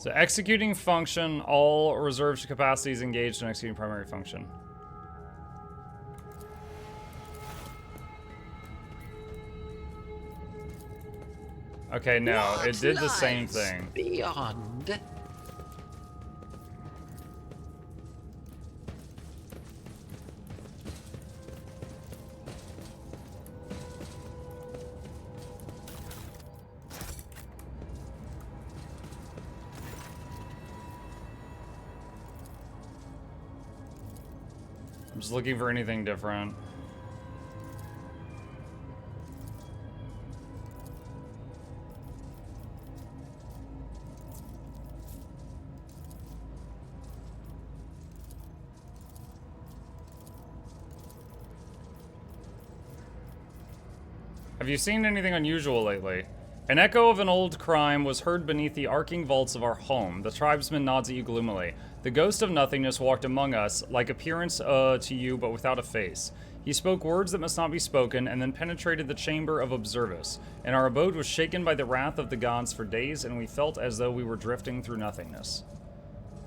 So executing function, all reserved capacities engaged in executing primary function. Okay, no, it did the same thing. Beyond. I'm just looking for anything different. Have you seen anything unusual lately? An echo of an old crime was heard beneath the arcing vaults of our home. The tribesman nods at you gloomily. The ghost of nothingness walked among us, like appearance to you, but without a face. He spoke words that must not be spoken, and then penetrated the chamber of Observus. And our abode was shaken by the wrath of the gods for days, and we felt as though we were drifting through nothingness.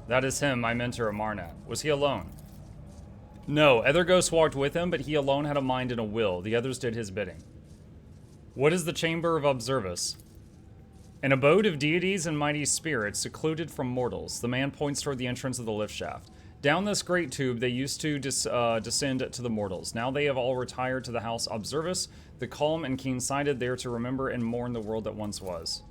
That is him, my mentor, Amarnat. Was he alone? No, other ghosts walked with him, but he alone had a mind and a will. The others did his bidding. What is the Chamber of Observus? An abode of deities and mighty spirits secluded from mortals. The man points toward the entrance of the lift shaft. Down this great tube, they used to descend to the mortals. Now they have all retired to the house Observus, the calm and keen-sighted, there to remember and mourn the world that once was.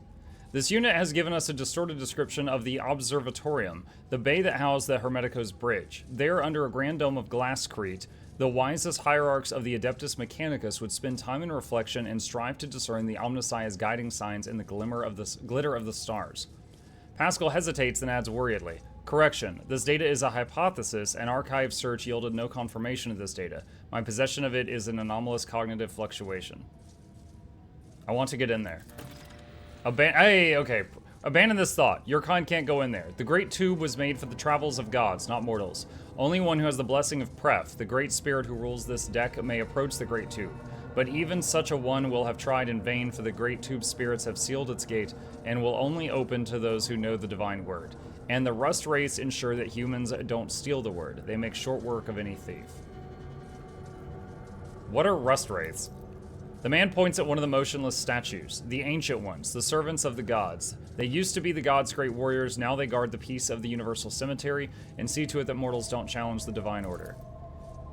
This unit has given us a distorted description of the Observatorium, the bay that housed the Hermetico's bridge. There, under a grand dome of glasscrete, the wisest hierarchs of the Adeptus Mechanicus would spend time in reflection and strive to discern the Omnissiah's guiding signs in the glitter of the stars. Pascal hesitates and adds worriedly, correction, this data is a hypothesis, and archive search yielded no confirmation of this data. My possession of it is an anomalous cognitive fluctuation. I want to get in there. Okay. Abandon this thought. Your kind can't go in there. The great tube was made for the travels of gods, not mortals. Only one who has the blessing of Pref, the great spirit who rules this deck, may approach the great tube. But even such a one will have tried in vain, for the great tube spirits have sealed its gate and will only open to those who know the divine word. And the Rust race ensure that humans don't steal the word. They make short work of any thief. What are Rust wraiths? The man points at one of the motionless statues, the ancient ones, the servants of the gods. They used to be the gods' great warriors, now they guard the peace of the universal cemetery and see to it that mortals don't challenge the divine order.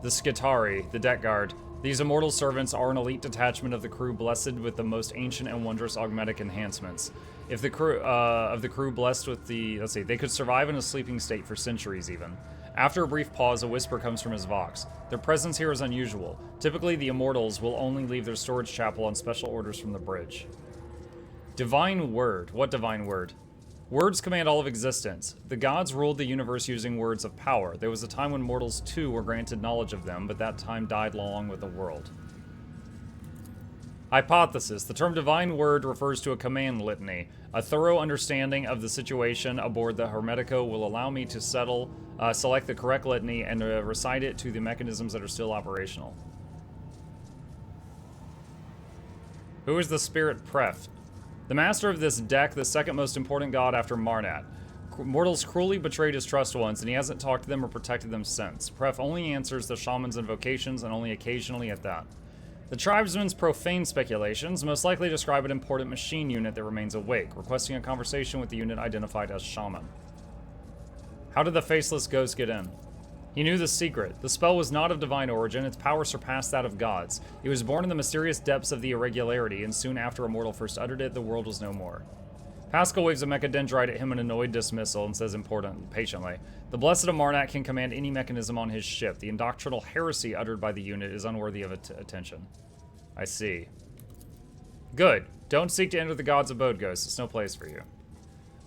The Skitari, the deck guard. These immortal servants are an elite detachment of the crew blessed with the most ancient and wondrous augmetic enhancements. If the crew blessed with the, they could survive in a sleeping state for centuries even. After a brief pause, a whisper comes from his vox. Their presence here is unusual. Typically, the immortals will only leave their storage chapel on special orders from the bridge. Divine word. What divine word? Words command all of existence. The gods ruled the universe using words of power. There was a time when mortals too were granted knowledge of them, but that time died along with the world. Hypothesis. The term divine word refers to a command litany. A thorough understanding of the situation aboard the Hermetico will allow me to select the correct litany and recite it to the mechanisms that are still operational. Who is the spirit Pref? The master of this deck, the second most important god after Marnat. Mortals cruelly betrayed his trust once, and he hasn't talked to them or protected them since. Pref only answers the shaman's invocations, and only occasionally at that. The tribesman's profane speculations most likely describe an important machine unit that remains awake, requesting a conversation with the unit identified as Shaman. How did the faceless ghost get in? He knew the secret. The spell was not of divine origin, its power surpassed that of gods. It was born in the mysterious depths of the irregularity, and soon after a mortal first uttered it, the world was no more. Pascal waves a mechadendrite at him in annoyed dismissal and says patiently, the Blessed Amarnat can command any mechanism on his ship. The indoctrinal heresy uttered by the unit is unworthy of attention. I see. Good. Don't seek to enter the god's abode, Ghost. It's no place for you.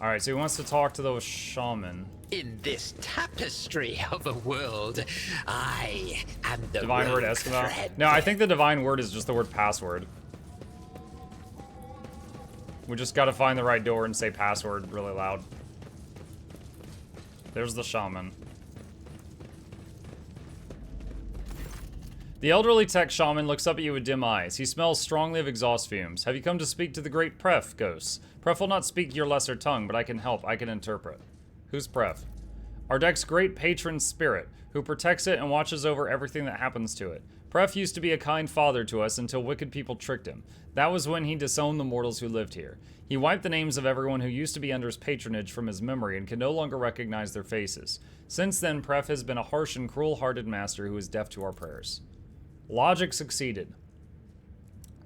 Alright, so he wants to talk to the shaman. In this tapestry of a world, I am the divine word Eskimo? No, I think the divine word is just the word password. We just gotta find the right door and say password really loud. There's the shaman. The elderly tech shaman looks up at you with dim eyes. He smells strongly of exhaust fumes. Have you come to speak to the great Pref, ghosts? Pref will not speak your lesser tongue, but I can help. I can interpret. Who's Pref? Our deck's great patron spirit, who protects it and watches over everything that happens to it. Pref used to be a kind father to us until wicked people tricked him. That was when he disowned the mortals who lived here. He wiped the names of everyone who used to be under his patronage from his memory and can no longer recognize their faces. Since then, Pref has been a harsh and cruel-hearted master who is deaf to our prayers. Logic succeeded.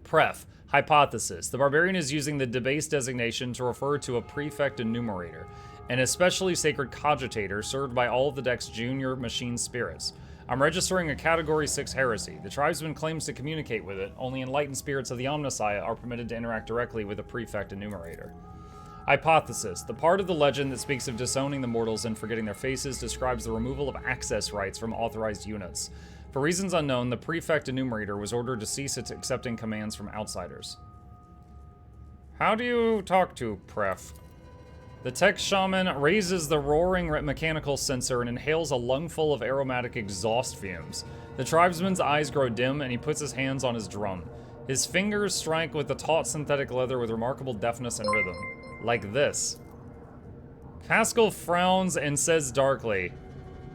Pref. Hypothesis. The barbarian is using the debased designation to refer to a prefect enumerator, an especially sacred cogitator served by all of the deck's junior machine spirits. I'm registering a Category 6 heresy. The tribesman claims to communicate with it. Only enlightened spirits of the Omnissiah are permitted to interact directly with a prefect enumerator. Hypothesis. The part of the legend that speaks of disowning the mortals and forgetting their faces describes the removal of access rights from authorized units. For reasons unknown, the prefect enumerator was ordered to cease its accepting commands from outsiders. How do you talk to Pref? The tech shaman raises the roaring mechanical sensor and inhales a lungful of aromatic exhaust fumes. The tribesman's eyes grow dim and he puts his hands on his drum. His fingers strike with the taut synthetic leather with remarkable deftness and rhythm. Like this. Pascal frowns and says darkly,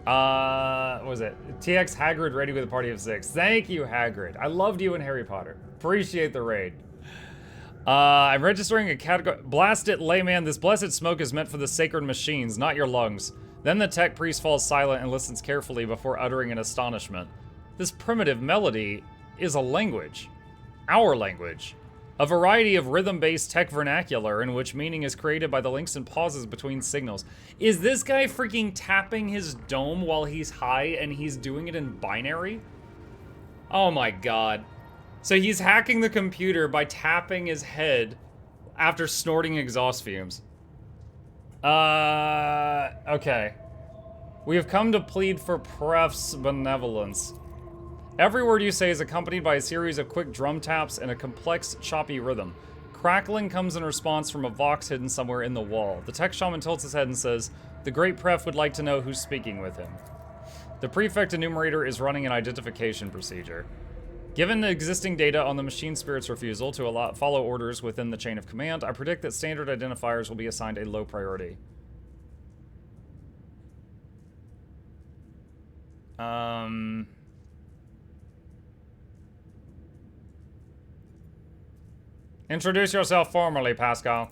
what was it? TX Hagrid ready with a party of 6. Thank you, Hagrid. I loved you in Harry Potter. Appreciate the raid. I'm registering a category. Blast it, layman. This blessed smoke is meant for the sacred machines, not your lungs. Then the tech priest falls silent and listens carefully before uttering in astonishment. This primitive melody is a language. Our language. A variety of rhythm-based tech vernacular in which meaning is created by the links and pauses between signals. Is this guy freaking tapping his dome while he's high and he's doing it in binary? Oh my god. So he's hacking the computer by tapping his head after snorting exhaust fumes. Okay. We have come to plead for Pref's benevolence. Every word you say is accompanied by a series of quick drum taps and a complex, choppy rhythm. Crackling comes in response from a vox hidden somewhere in the wall. The tech shaman tilts his head and says, "The great Pref would like to know who's speaking with him." The prefect enumerator is running an identification procedure. Given the existing data on the machine spirit's refusal to follow orders within the chain of command, I predict that standard identifiers will be assigned a low priority. Introduce yourself formally, Pascal.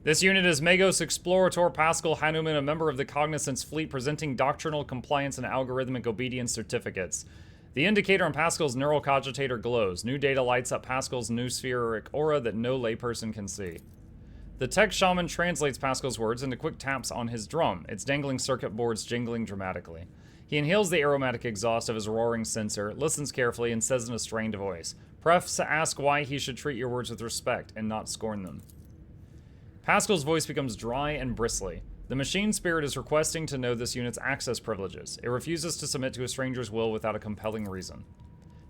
This unit is Magos Explorator Pascal Hanuman, a member of the Cognizance Fleet, presenting doctrinal compliance and algorithmic obedience certificates. The indicator on Pascal's neural cogitator glows. New data lights up Pascal's new spheric aura that no layperson can see. The tech shaman translates Pascal's words into quick taps on his drum, its dangling circuit boards jingling dramatically. He inhales the aromatic exhaust of his roaring sensor, listens carefully, and says in a strained voice, "Pref asks why he should treat your words with respect and not scorn them." Pascal's voice becomes dry and bristly. The machine spirit is requesting to know this unit's access privileges. It refuses to submit to a stranger's will without a compelling reason.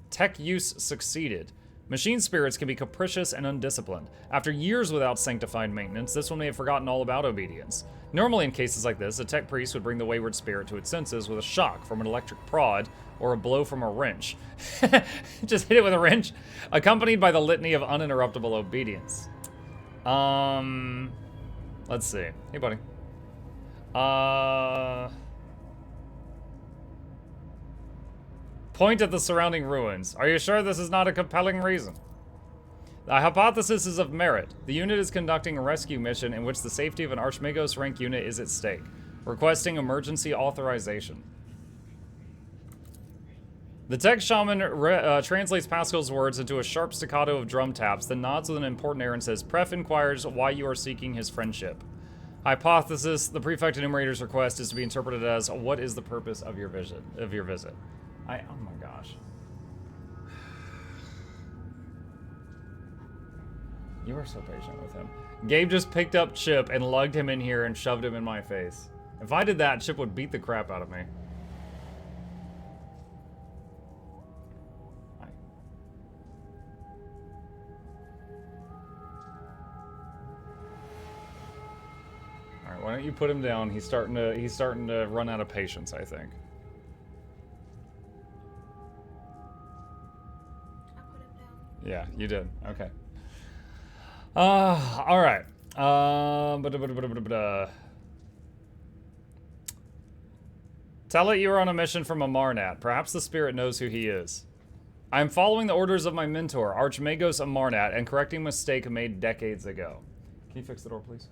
Tech use succeeded. Machine spirits can be capricious and undisciplined. After years without sanctified maintenance, this one may have forgotten all about obedience. Normally in cases like this, a tech priest would bring the wayward spirit to its senses with a shock from an electric prod or a blow from a wrench. Just hit it with a wrench, accompanied by the litany of uninterruptible obedience. Let's see. Hey, buddy. Point at the surrounding ruins. Are you sure this is not a compelling reason? The hypothesis is of merit. The unit is conducting a rescue mission in which the safety of an Archmagos rank unit is at stake. Requesting emergency authorization. The tech shaman translates Pascal's words into a sharp staccato of drum taps, then nods with an important air and says, "Pref inquires why you are seeking his friendship." Hypothesis, the prefect enumerator's request is to be interpreted as, what is the purpose of your visit? Oh my gosh. You are so patient with him. Gabe just picked up Chip and lugged him in here and shoved him in my face. If I did that, Chip would beat the crap out of me. Alright, why don't you put him down? He's starting to run out of patience, I think. Yeah, you did. Okay. All right. Tell it you are on a mission from a Marnat. Perhaps the spirit knows who he is. I am following the orders of my mentor, Archmagos Amarnat, and correcting a mistake made decades ago. Can you fix the door, please?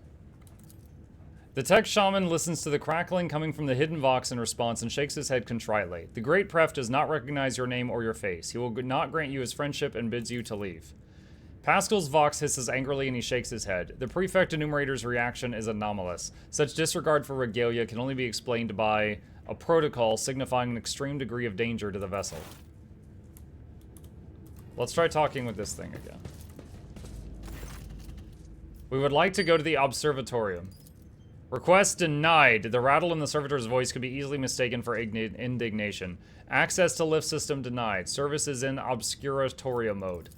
The tech shaman listens to the crackling coming from the hidden vox in response and shakes his head contritely. The great pref does not recognize your name or your face. He will not grant you his friendship and bids you to leave. Pascal's vox hisses angrily and he shakes his head. The prefect enumerator's reaction is anomalous. Such disregard for regalia can only be explained by a protocol signifying an extreme degree of danger to the vessel. Let's try talking with this thing again. We would like to go to the observatorium. Request denied. The rattle in the servitor's voice could be easily mistaken for indignation. Access to lift system denied. Service is in obscuratoria mode.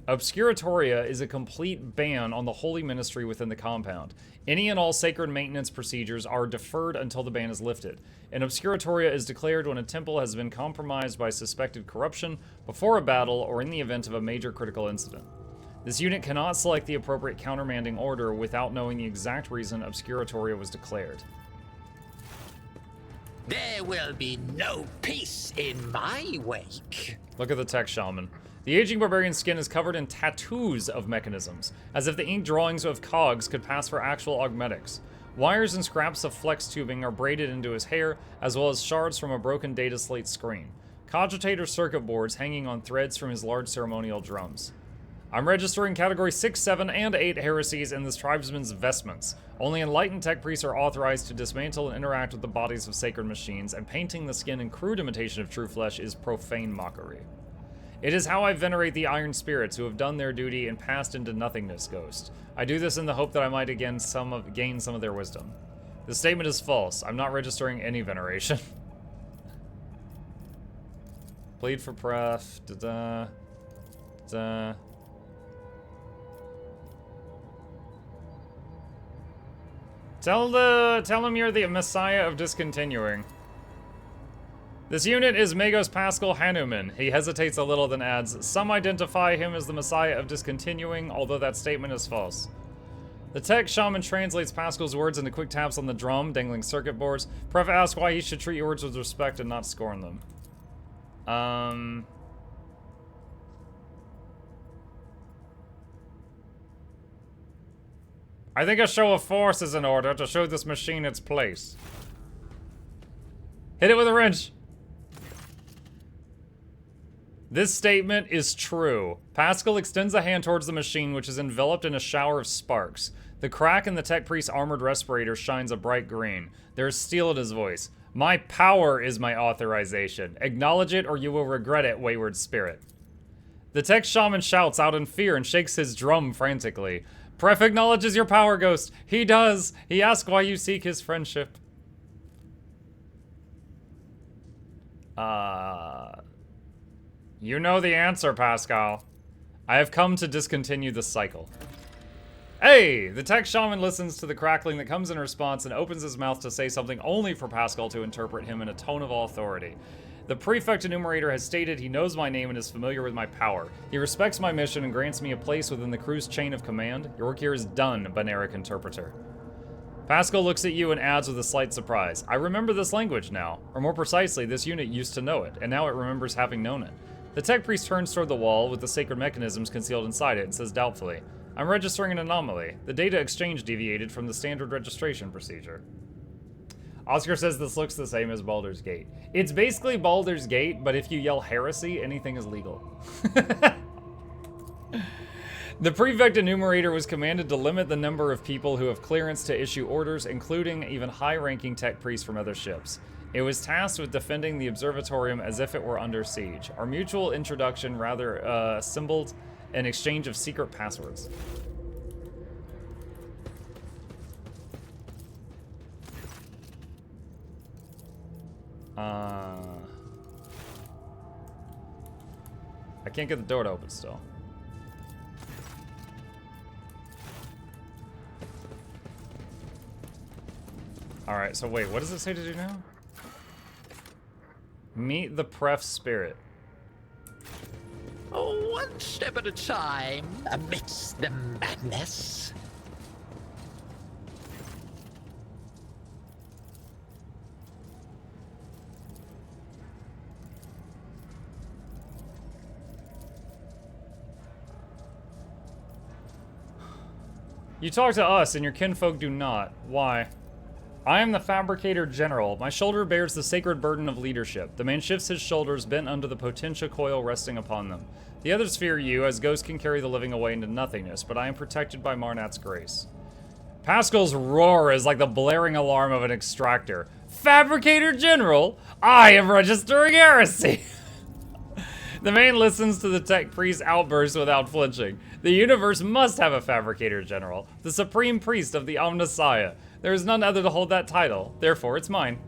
Obscuratoria is a complete ban on the holy ministry within the compound. Any and all sacred maintenance procedures are deferred until the ban is lifted. An obscuratoria is declared when a temple has been compromised by suspected corruption, before a battle, or in the event of a major critical incident. This unit cannot select the appropriate countermanding order without knowing the exact reason obscuratoria was declared. There will be no peace in my wake. Look at the tech shaman. The aging barbarian's skin is covered in tattoos of mechanisms, as if the ink drawings of cogs could pass for actual augmetics. Wires and scraps of flex tubing are braided into his hair, as well as shards from a broken data slate screen. Cogitator circuit boards hanging on threads from his large ceremonial drums. I'm registering category 6, 7, and 8 heresies in this tribesman's vestments. Only enlightened tech priests are authorized to dismantle and interact with the bodies of sacred machines, and painting the skin in crude imitation of true flesh is profane mockery. It is how I venerate the iron spirits who have done their duty and passed into nothingness, Ghost. I do this in the hope that I might again gain some of their wisdom. This statement is false. I'm not registering any veneration. Plead for pref. Da-da. Da. Tell him you're the messiah of discontinuing. This unit is Magos Pascal Hanuman. He hesitates a little, then adds, some identify him as the messiah of discontinuing, although that statement is false. The tech shaman translates Pascal's words into quick taps on the drum, dangling circuit boards. Pref asks why he should treat your words with respect and not scorn them. I think a show of force is in order to show this machine its place. Hit it with a wrench. This statement is true. Pascal extends a hand towards the machine, which is enveloped in a shower of sparks. The crack in the tech priest's armored respirator shines a bright green. There is steel in his voice. My power is my authorization. Acknowledge it or you will regret it, wayward spirit. The tech shaman shouts out in fear and shakes his drum frantically. Pref acknowledges your power, Ghost. He does. He asks why you seek his friendship. You know the answer, Pascal. I have come to discontinue the cycle. Hey! The tech shaman listens to the crackling that comes in response and opens his mouth to say something only for Pascal to interpret him in a tone of authority. The prefect enumerator has stated he knows my name and is familiar with my power. He respects my mission and grants me a place within the crew's chain of command. Your work here is done, Beneric Interpreter. Pascal looks at you and adds with a slight surprise. I remember this language now. Or more precisely, this unit used to know it, and now it remembers having known it. The tech priest turns toward the wall with the sacred mechanisms concealed inside it and says doubtfully, I'm registering an anomaly. The data exchange deviated from the standard registration procedure. Oscar says this looks the same as Baldur's Gate. It's basically Baldur's Gate, but if you yell heresy, anything is legal. The prefect enumerator was commanded to limit the number of people who have clearance to issue orders, including even high-ranking tech priests from other ships. It was tasked with defending the observatorium as if it were under siege. Our mutual introduction rather symboled an exchange of secret passwords. I can't get the door to open still. Alright, so wait, what does it say to do now? Meet the pref spirit. Oh, what step at a time, amidst the madness. You talk to us, and your kinfolk do not. Why? I am the Fabricator General. My shoulder bears the sacred burden of leadership. The man shifts his shoulders, bent under the potentia coil resting upon them. The others fear you, as ghosts can carry the living away into nothingness, but I am protected by Marnat's grace. Pascal's roar is like the blaring alarm of an extractor. Fabricator General? I am registering heresy! The man listens to the tech priest's outburst without flinching. The universe must have a Fabricator General, the supreme priest of the Omnissiah. There is none other to hold that title, therefore it's mine.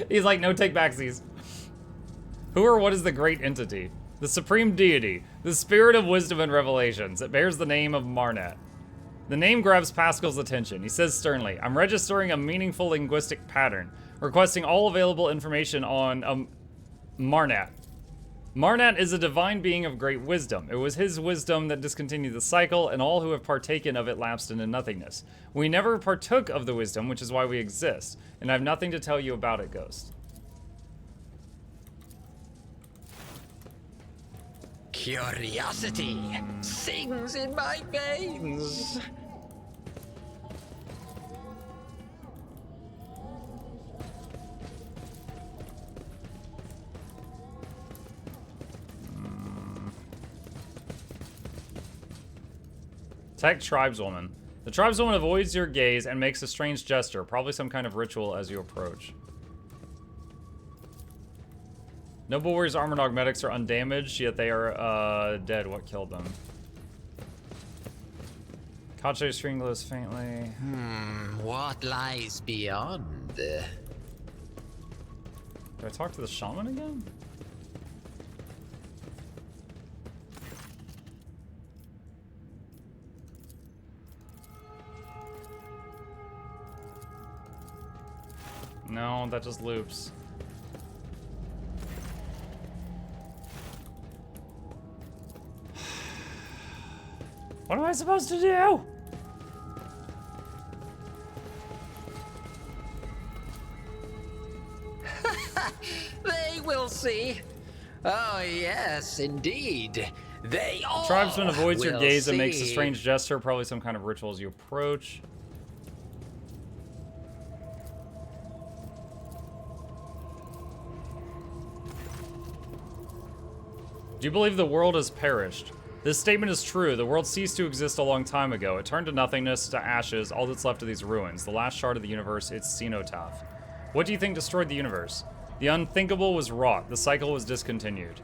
He's like, no take backsies. Who or what is the great entity? The supreme deity, the spirit of wisdom and revelations. It bears the name of Marnat. The name grabs Pascal's attention. He says sternly, I'm registering a meaningful linguistic pattern, requesting all available information on Marnat. Marnat is a divine being of great wisdom. It was his wisdom that discontinued the cycle, and all who have partaken of it lapsed into nothingness. We never partook of the wisdom, which is why we exist, and I have nothing to tell you about it, Ghost. Curiosity sings in my veins. Tech tribeswoman. The tribeswoman avoids your gaze and makes a strange gesture, probably some kind of ritual as you approach. Noble Warriors armor dogmatics are undamaged, yet they are dead. What killed them? Kache's screen glows faintly. What lies beyond? Do I talk to the shaman again? No, that just loops. What am I supposed to do? They will see. Oh, yes, indeed. They all Tribesman avoids your will gaze and makes a see. strange gesture, probably some kind of ritual as you approach. Do you believe the world has perished? This statement is true. The world ceased to exist a long time ago. It turned to nothingness, to ashes. All that's left of these ruins. The last shard of the universe, its cenotaph. What do you think destroyed the universe? The unthinkable was wrought. The cycle was discontinued.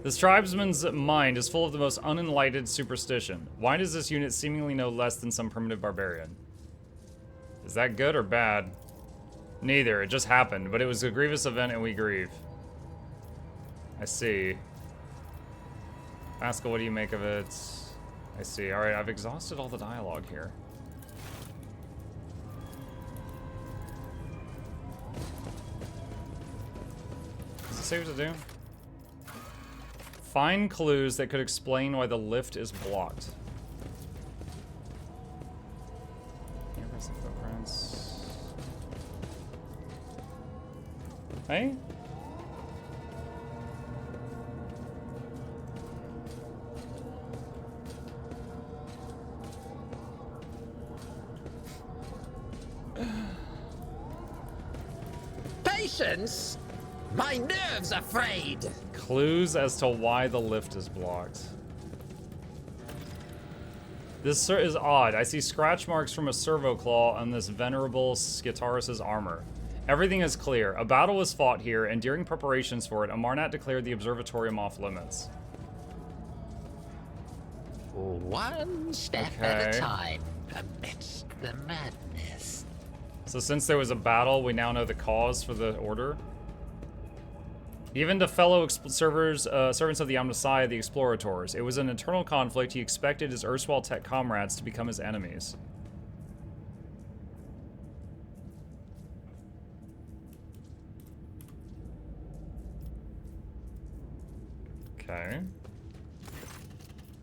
This tribesman's mind is full of the most unenlightened superstition. Why does this unit seemingly know less than some primitive barbarian? Is that good or bad? Neither. It just happened, but it was a grievous event and we grieve. I see. Pascal, what do you make of it? I see. Alright, I've exhausted all the dialogue here. Does it say what to do? Find clues that could explain why the lift is blocked. Here's the footprints. Hey? Patience? My nerves are frayed. Clues as to why the lift is blocked. This is odd. I see scratch marks from a servo claw on this venerable Skitaris' armor. Everything is clear. A battle was fought here, and during preparations for it, Amarnat declared the observatorium off limits. One step at a time, amidst the madness. So since there was a battle, we now know the cause for the order. Even to fellow servants of the Omnissiah, the Explorators. It was an internal conflict. He expected his erstwhile tech comrades to become his enemies. Okay.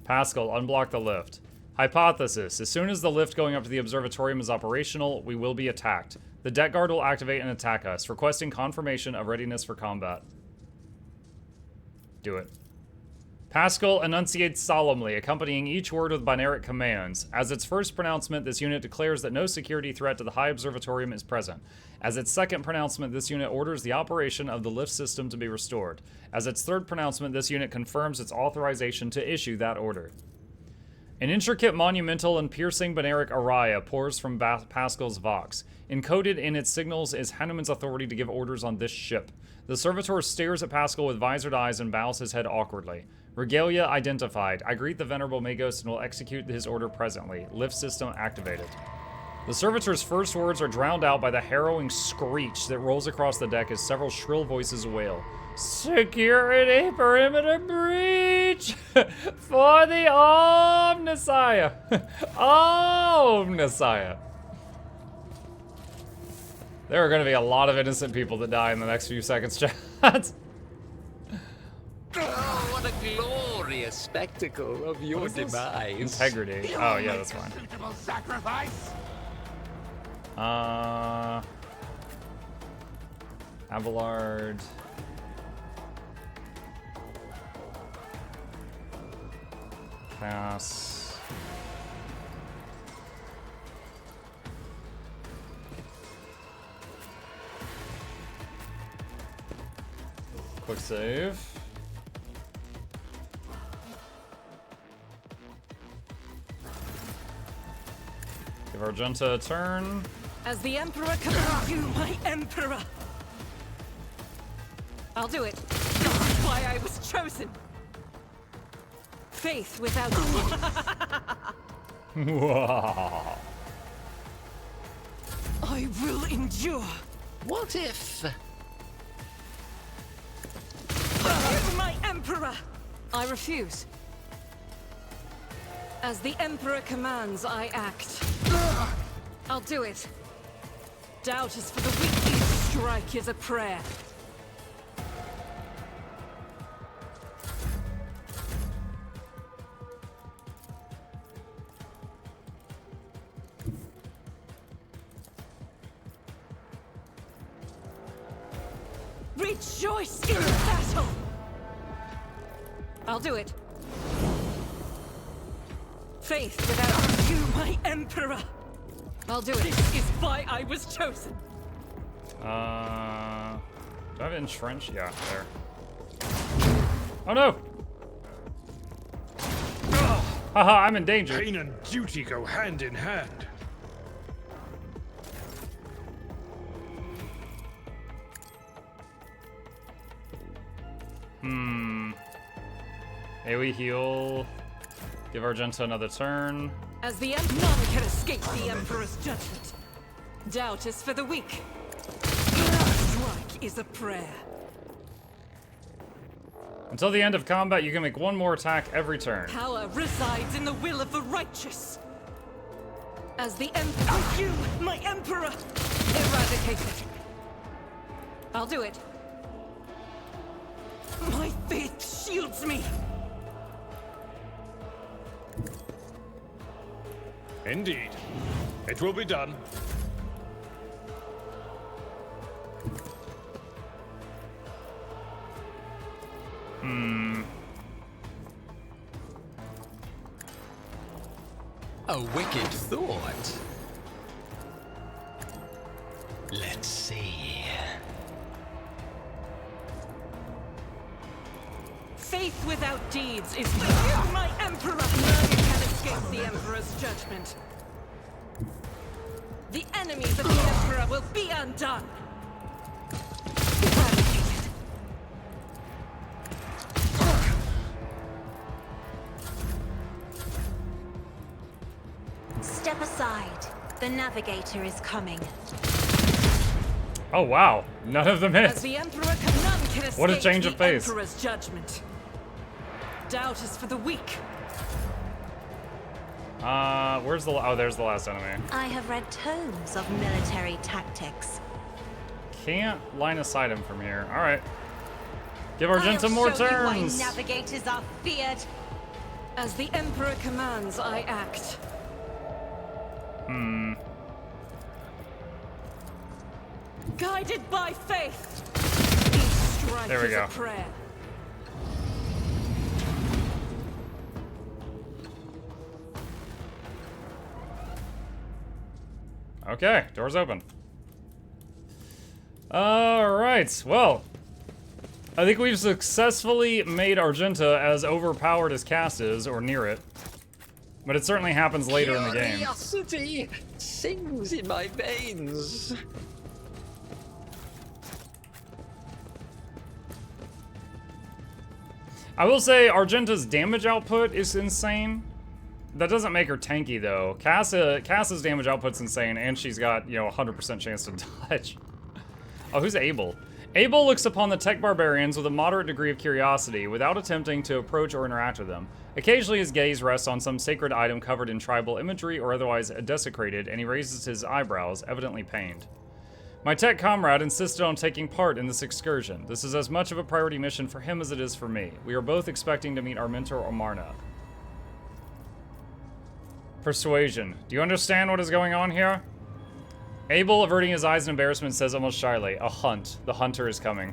Pascal, unblock the lift. Hypothesis. As soon as the lift going up to the observatorium is operational, we will be attacked. The deck guard will activate and attack us, requesting confirmation of readiness for combat. Do it. Pascal enunciates solemnly, accompanying each word with binaric commands. As its first pronouncement, this unit declares that no security threat to the High Observatorium is present. As its second pronouncement, this unit orders the operation of the lift system to be restored. As its third pronouncement, this unit confirms its authorization to issue that order. An intricate, monumental, and piercing binaric aria pours from Pascal's Vox. Encoded in its signals is Hanuman's authority to give orders on this ship. The servitor stares at Pascal with visored eyes and bows his head awkwardly. Regalia identified. I greet the Venerable Magos and will execute his order presently. Lift system activated. The servitor's first words are drowned out by the harrowing screech that rolls across the deck as several shrill voices wail. Security perimeter breach for the Omnissiah. Omnissiah. There are going to be a lot of innocent people that die in the next few seconds, chat. Oh, what a glorious spectacle of your demise. Integrity. Oh, yeah, that's fine. Sacrifice. Abelard. Pass. Quick save. Give Argenta a turn. As the Emperor commands you, my Emperor. I'll do it. That's why I was chosen. Faith without Wow. I will endure. What if... My Emperor! I refuse. As the Emperor commands, I act. I'll do it. Doubt is for the weak. Strike is a prayer. Rejoice in battle! I'll do it. Faith without you, my Emperor! I'll do it. This is why I was chosen. Do I have entrenched? Yeah, there. Oh no! Haha, I'm in danger. Pain and duty go hand in hand. Hey, we heal. Give Argenta another turn. As the none can escape the Emperor's judgment. Doubt is for the weak. Strike is a prayer. Until the end of combat, you can make one more attack every turn. Power resides in the will of the righteous. As the Emperor, you, my Emperor, eradicate it. I'll do it. My faith shields me. Indeed. It will be done. A wicked thought. Let's see. Faith without deeds is you, my Emperor. None can escape the Emperor's judgment. The enemies of the Emperor will be undone. Eradicated. Step aside. The navigator is coming. Oh wow, none of them As hit. the Emperor none can escape What a change the of pace. Emperor's judgment. Doubt is for the weak. Where's the? Oh, there's the last enemy. I have read tomes of military tactics. Can't line of sight him from here. All right. Give Argenta more I'll show you why turns. navigators are feared. As the Emperor commands, I act. Guided by faith. Each strike There we is go. a prayer. Okay, door's open. Alright, well. I think we've successfully made Argenta as overpowered as Cass is, or near it. But it certainly happens later in the game. Curiosity sings in my veins. I will say Argenta's damage output is insane. That doesn't make her tanky though. Cass's damage output's insane, and she's got, you know, 100% chance to dodge. Oh, who's Abel? Abel looks upon the tech barbarians with a moderate degree of curiosity, without attempting to approach or interact with them. Occasionally his gaze rests on some sacred item covered in tribal imagery or otherwise desecrated, and he raises his eyebrows, evidently pained. My tech comrade insisted on taking part in this excursion. This is as much of a priority mission for him as it is for me. We are both expecting to meet our mentor, Amarna. Persuasion. Do you understand what is going on here? Abel, averting his eyes in embarrassment, says almost shyly, "A hunt. The hunter is coming."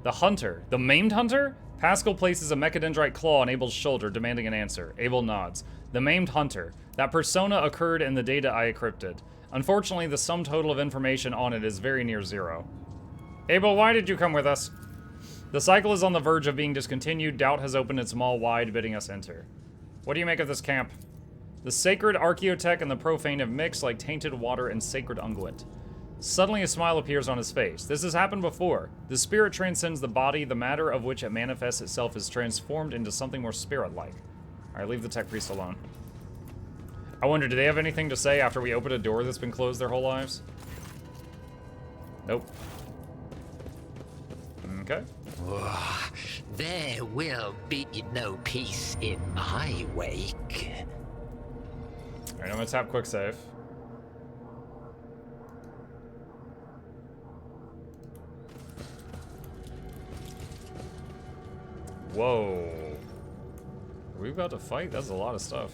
The hunter? The maimed hunter? Pascal places a mechadendrite claw on Abel's shoulder, demanding an answer. Abel nods. The maimed hunter. That persona occurred in the data I encrypted. Unfortunately, the sum total of information on it is very near zero. Abel, why did you come with us? The cycle is on the verge of being discontinued. Doubt has opened its maw wide, bidding us enter. What do you make of this camp? The sacred archaeotech and the profane have mixed like tainted water and sacred unguent. Suddenly a smile appears on his face. This has happened before. The spirit transcends the body. The matter of which it manifests itself is transformed into something more spirit-like. Alright, leave the tech priest alone. I wonder, do they have anything to say after we open a door that's been closed their whole lives? Nope. Okay. There will be no peace in my wake. Alright, I'm gonna tap quick save. Whoa. Are we about to fight? That's a lot of stuff.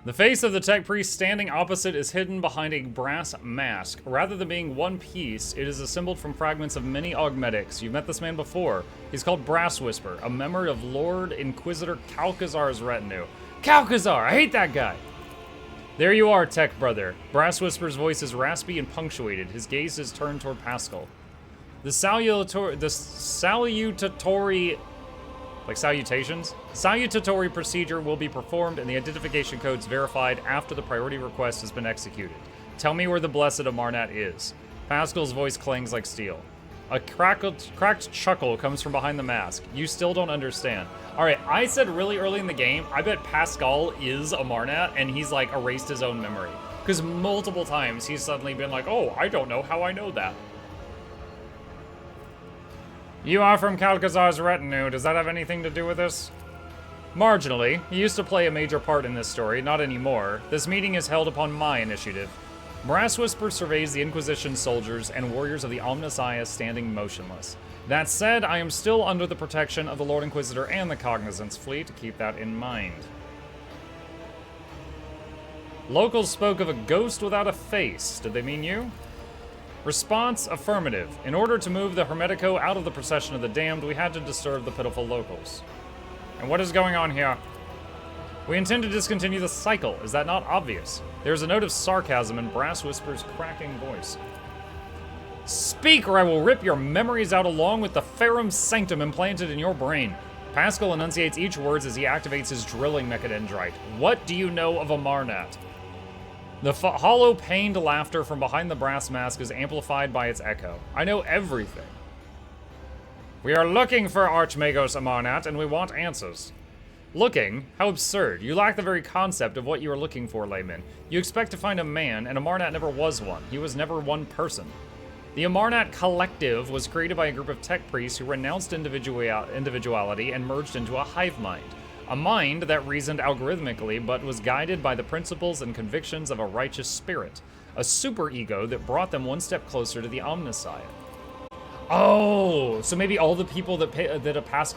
The face of the tech priest standing opposite is hidden behind a brass mask. Rather than being one piece, it is assembled from fragments of many augmetics. You've met this man before. He's called Brass Whisper, a member of Lord Inquisitor Calcazar's retinue. Calcazar! I hate that guy! There you are, tech brother. Brass Whisper's voice is raspy and punctuated. His gaze is turned toward Pascal. The salutatory, like salutations? Salutatory procedure will be performed and the identification codes verified after the priority request has been executed. Tell me where the blessed Amarnat is. Pascal's voice clangs like steel. A cracked chuckle comes from behind the mask. You still don't understand. Alright, I said really early in the game, I bet Pascal is Amarnat and he's like erased his own memory. Because multiple times he's suddenly been like, oh, I don't know how I know that. You are from Calcazar's retinue. Does that have anything to do with this? Marginally. He used to play a major part in this story, not anymore. This meeting is held upon my initiative. Brass Whisper surveys the Inquisition soldiers and warriors of the Omnissiah standing motionless. That said, I am still under the protection of the Lord Inquisitor and the Cognizance fleet. Keep that in mind. Locals spoke of a ghost without a face. Did they mean you? Response, affirmative. In order to move the Hermetico out of the procession of the damned, we had to disturb the pitiful locals. And what is going on here? We intend to discontinue the cycle. Is that not obvious? There's a note of sarcasm in Brass Whisper's cracking voice. Speak, or I will rip your memories out along with the Ferrum Sanctum implanted in your brain. Pascal enunciates each word as he activates his drilling mechadendrite. What do you know of Amarnat? The hollow, pained laughter from behind the brass mask is amplified by its echo. I know everything. We are looking for Archmagos Amarnat, and we want answers. Looking? How absurd. You lack the very concept of what you are looking for, layman. You expect to find a man, and Amarnat never was one. He was never one person. The Amarnat Collective was created by a group of tech priests who renounced individuality and merged into a hive mind. A mind that reasoned algorithmically, but was guided by the principles and convictions of a righteous spirit. a super ego that brought them one step closer to the Omnissiah. Oh, so maybe all the people that have passed